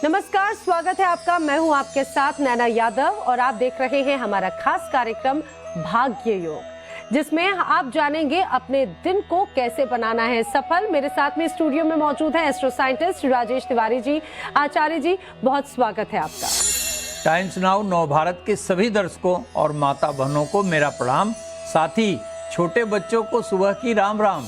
नमस्कार, स्वागत है आपका। मैं हूं आपके साथ नैना यादव और आप देख रहे हैं हमारा खास कार्यक्रम भाग्य योग, जिसमें आप जानेंगे अपने दिन को कैसे बनाना है सफल। मेरे साथ में स्टूडियो में मौजूद है एस्ट्रो साइंटिस्ट राजेश तिवारी जी। आचार्य जी, बहुत स्वागत है आपका। टाइम्स नाउ नव भारत के सभी दर्शकों और माता बहनों को मेरा प्रणाम, साथ ही छोटे बच्चों को सुबह की राम राम।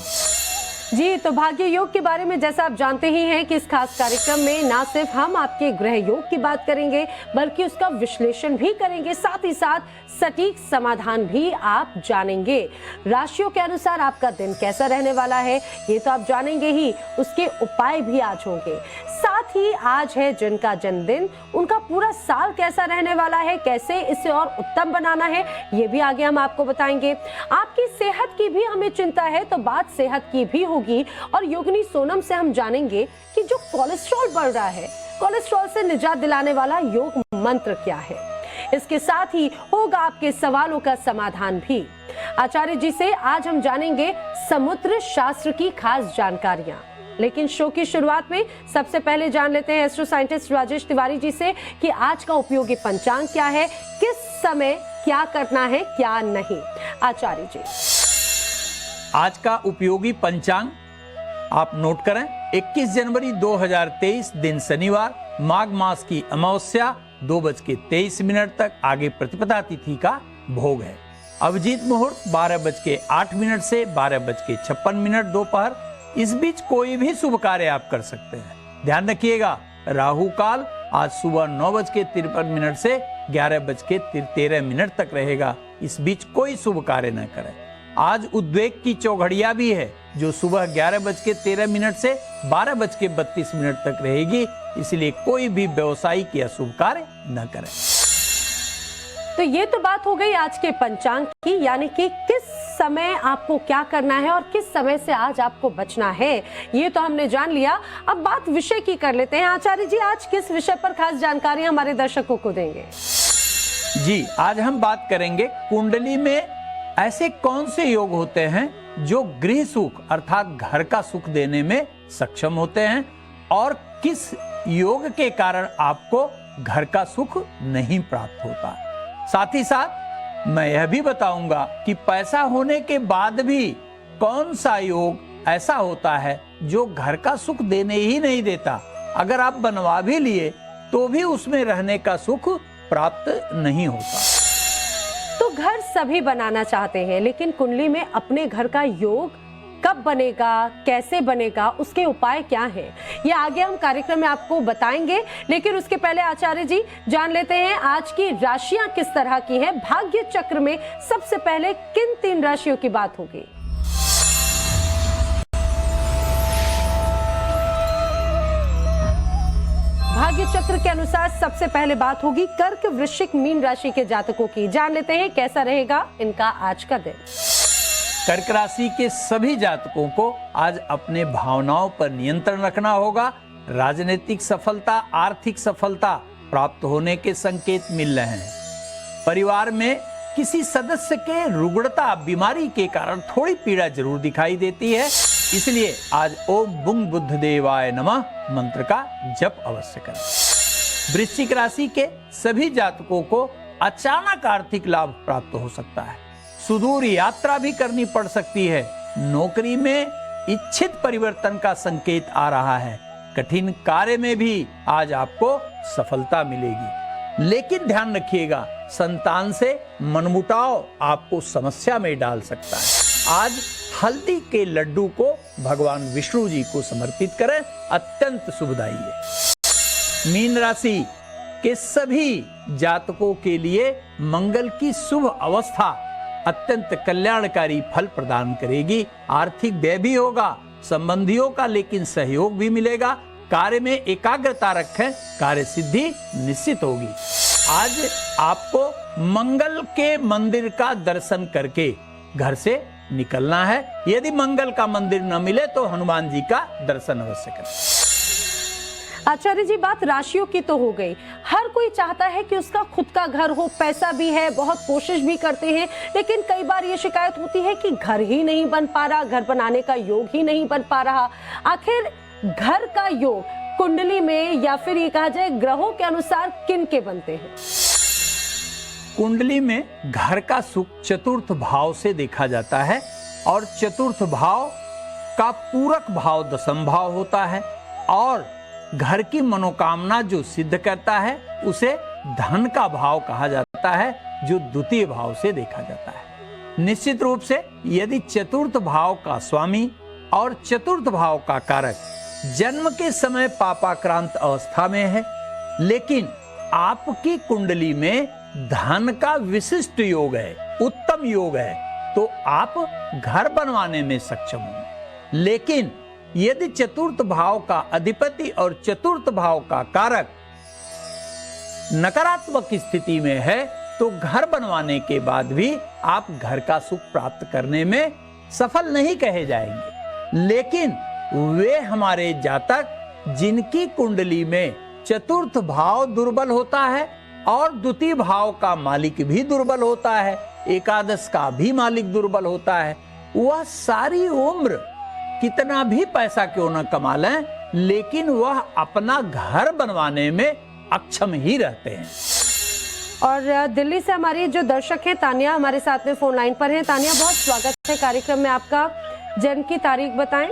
जी, तो भाग्य योग के बारे में जैसा आप जानते ही हैं कि इस खास कार्यक्रम में ना सिर्फ हम आपके ग्रह योग की बात करेंगे बल्कि उसका विश्लेषण भी करेंगे, साथ ही साथ सटीक समाधान भी आप जानेंगे। राशियों के अनुसार आपका दिन कैसा रहने वाला है ये तो आप जानेंगे ही, उसके उपाय भी आज होंगे। साथ ही आज है जिनका जन्मदिन, उनका पूरा साल कैसा रहने वाला है, कैसे इसे और उत्तम बनाना है ये भी आगे हम आपको बताएंगे। आपकी सेहत की भी हमें चिंता है तो बात सेहत की भी होगी और योगिनी सोनम से हम जानेंगे कि जो कोलेस्ट्रॉल बढ़ रहा है, कोलेस्ट्रॉल से निजात दिलाने वाला योग मंत्र क्या है। इसके साथ ही होगा आपके सवालों का समाधान भी। आचार्य जी से आज हम जानेंगे समुद्र शास्त्र की खास जानकारियां। लेकिन शो की शुरुआत में सबसे पहले जान लेते हैं एस्ट्रो साइंटिस्ट राजेश तिवारी जी से कि आज का उपयोगी पंचांग क्या है, किस समय क्या करना है क्या नहीं। आचार्य जी, आज का उपयोगी पंचांग आप नोट करें। 21 जनवरी 2023 दिन शनिवार, माघ मास की अमावस्या 2:23 तक आगे प्रतिपदा तिथि का भोग है। अभिजीत मुहूर्त 12:08 से 12:56 दोपहर। इस बीच कोई भी शुभ कार्य आप कर सकते हैं। ध्यान रखिएगा, राहु काल आज सुबह 9:53 से 11:13 तक रहेगा। इस बीच कोई शुभ कार्य न करें। आज उद्वेग की चौघड़िया भी है जो सुबह 11:13 से 12:32 तक रहेगी, इसलिए कोई भी व्यवसायिक या शुभ कार्य न करें। तो ये तो बात हो गई आज के पंचांग की, यानी कि किस समय आपको क्या करना है और किस समय से आज आपको बचना है, ये तो हमने जान लिया। अब बात विषय की कर लेते हैं। आचार्य जी, आज किस विषय पर खास जानकारी हमारे दर्शकों को देंगे? जी, आज हम बात करेंगे कुंडली में ऐसे कौन से योग होते हैं जो गृह सुख अर्थात घर का सुख देने में सक्षम होते हैं और किस योग के कारण आपको घर का सुख नहीं प्राप्त होता। साथ ही साथ मैं यह भी बताऊंगा कि पैसा होने के बाद भी कौन सा योग ऐसा होता है जो घर का सुख देने ही नहीं देता। अगर आप बनवा भी लिए तो भी उसमें रहने का सुख प्राप्त नहीं होता। तो घर सभी बनाना चाहते हैं, लेकिन कुंडली में अपने घर का योग कब बनेगा, कैसे बनेगा, उसके उपाय क्या हैं, ये आगे हम कार्यक्रम में आपको बताएंगे। लेकिन उसके पहले आचार्य जी जान लेते हैं आज की राशियां किस तरह की हैं। भाग्य चक्र में सबसे पहले किन 3 राशियों की बात होगी? भाग्य चक्र के अनुसार सबसे पहले बात होगी कर्क, वृश्चिक, मीन राशि के जातकों की। जान लेते हैं कैसा रहेगा इनका आज का दिन। कर्क राशि के सभी जातकों को आज अपने भावनाओं पर नियंत्रण रखना होगा। राजनीतिक सफलता, आर्थिक सफलता प्राप्त होने के संकेत मिल रहे हैं। परिवार में किसी सदस्य के रुग्णता, बीमारी के कारण थोड़ी पीड़ा जरूर दिखाई देती है, इसलिए आज ओम बुंग बुद्ध देवाय नमः मंत्र का जप अवश्य करें। वृश्चिक राशि के सभी जातकों को अचानक आर्थिक लाभ प्राप्त हो सकता है। सुदूर यात्रा भी करनी पड़ सकती है। नौकरी में इच्छित परिवर्तन का संकेत आ रहा है। कठिन कार्य में भी आज आपको सफलता मिलेगी, लेकिन ध्यान रखिएगा संतान से मनमुटाव आपको समस्या में डाल सकता है। आज हल्दी के लड्डू को भगवान विष्णु जी को समर्पित करें, अत्यंत शुभदायी है। मीन राशि के सभी जातकों के लिए मंगल की शुभ अवस्था अत्यंत कल्याणकारी फल प्रदान करेगी। आर्थिक व्यय भी होगा संबंधियों का, लेकिन सहयोग भी मिलेगा। कार्य में एकाग्रता रखें, कार्य सिद्धि निश्चित होगी। आज आपको मंगल के मंदिर का दर्शन करके घर से निकलना है। यदि मंगल का मंदिर न मिले तो हनुमान जी का दर्शन अवश्य करें। आचार्य जी, बात राशियों की तो हो गई। हर कोई चाहता है कि उसका खुद का घर हो, पैसा भी है, बहुत कोशिश भी करते हैं, लेकिन कई बार ये शिकायत होती है कि घर ही नहीं बन पा रहा, घर बनाने का योग ही नहीं बन पा रहा। आखिर घर का योग कुंडली में या फिर ये कहा जाए ग्रहों के अनुसार किन के बनते हैं? कुंडली में घर का सुख चतुर्थ भाव से देखा जाता है और चतुर्थ भाव का पूरक भाव दशम भाव होता है और घर की मनोकामना जो सिद्ध करता है उसे धन का भाव कहा जाता है, जो द्वितीय भाव से देखा जाता है। निश्चित रूप से यदि चतुर्थ भाव का स्वामी और चतुर्थ भाव का कारक जन्म के समय पापाक्रांत अवस्था में है, लेकिन आपकी कुंडली में धन का विशिष्ट योग है, उत्तम योग है, तो आप घर बनवाने में सक्षम होंगे। लेकिन यदि चतुर्थ भाव का अधिपति और चतुर्थ भाव का कारक नकारात्मक स्थिति में है तो घर बनवाने के बाद भी आप घर का सुख प्राप्त करने में सफल नहीं कहे जाएंगे। लेकिन वे हमारे जातक जिनकी कुंडली में चतुर्थ भाव दुर्बल होता है और द्वितीय भाव का मालिक भी दुर्बल होता है, एकादश का भी मालिक दुर्बल होता है, वह सारी उम्र कितना भी पैसा क्यों न कमा लें, लेकिन वह अपना घर बनवाने में अक्षम ही रहते हैं। और दिल्ली से हमारी जो दर्शक है तानिया हमारे साथ में फोन लाइन पर है। तानिया, बहुत स्वागत है कार्यक्रम में आपका। जन्म की तारीख बताएं।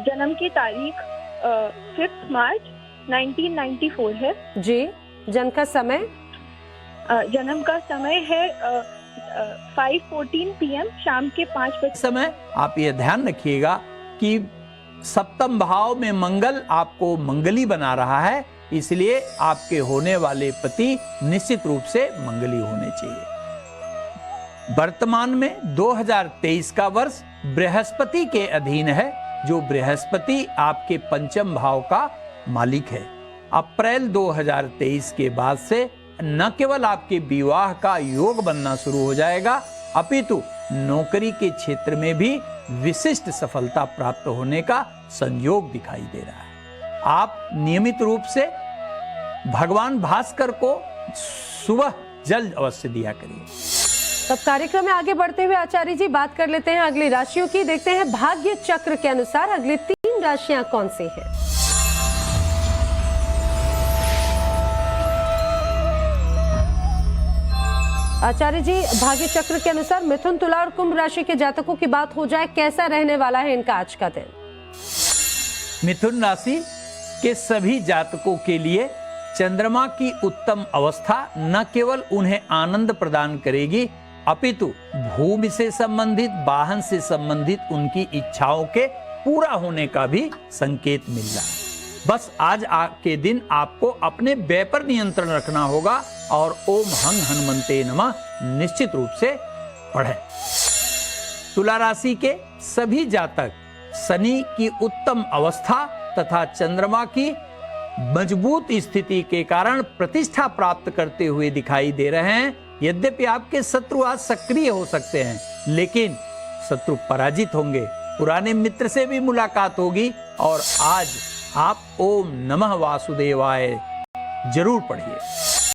जन्म की तारीख 5 मार्च 1994 है जी। जन्म का समय? जन्म का समय है 5:14 PM, शाम के 5 बजे। समय आप ये ध्यान रखिएगा कि सप्तम भाव में मंगल आपको मंगली बना रहा है, इसलिए आपके होने वाले पति निश्चित रूप से मंगली होने चाहिए। वर्तमान में 2023 का वर्ष बृहस्पति के अधीन है, जो बृहस्पति आपके पंचम भाव का मालिक है। अप्रैल 2023 के बाद से न केवल आपके विवाह का योग बनना शुरू हो जाएगा, अपितु नौकरी के क्षेत्र में भी विशिष्ट सफलता प्राप्त होने का संयोग दिखाई दे रहा है। आप नियमित रूप से भगवान भास्कर को सुबह जल अवश्य दिया करिए। तब कार्यक्रम में आगे बढ़ते हुए आचार्य जी बात कर लेते हैं अगली राशियों की। देखते हैं भाग्य चक्र के अनुसार अगली 3 राशियां कौन सी हैं। आचार्य जी, भाग्य चक्र के अनुसार मिथुन, तुला और कुंभ राशि के जातकों की बात हो जाए, कैसा रहने वाला है इनका आज का दिन? मिथुन राशि के सभी जातकों के लिए चंद्रमा की उत्तम अवस्था न केवल उन्हें आनंद प्रदान करेगी, अपितु भूमि से संबंधित, वाहन से संबंधित उनकी इच्छाओं के पूरा होने का भी संकेत मिल रहा है। बस आज के दिन आपको अपने व्यय पर नियंत्रण रखना होगा और ओम हंग हनुमंते नमः निश्चित रूप से पढ़ें। तुला राशि के सभी जातक शनि की उत्तम अवस्था तथा चंद्रमा की मजबूत स्थिति के कारण प्रतिष्ठा प्राप्त करते हुए दिखाई दे रहे हैं। यद्यपि आपके शत्रु आज सक्रिय हो सकते हैं, लेकिन शत्रु पराजित होंगे। पुराने मित्र से भी मुलाकात होगी और आज आप ओम नमः वासुदेवाय जरूर पढ़िए।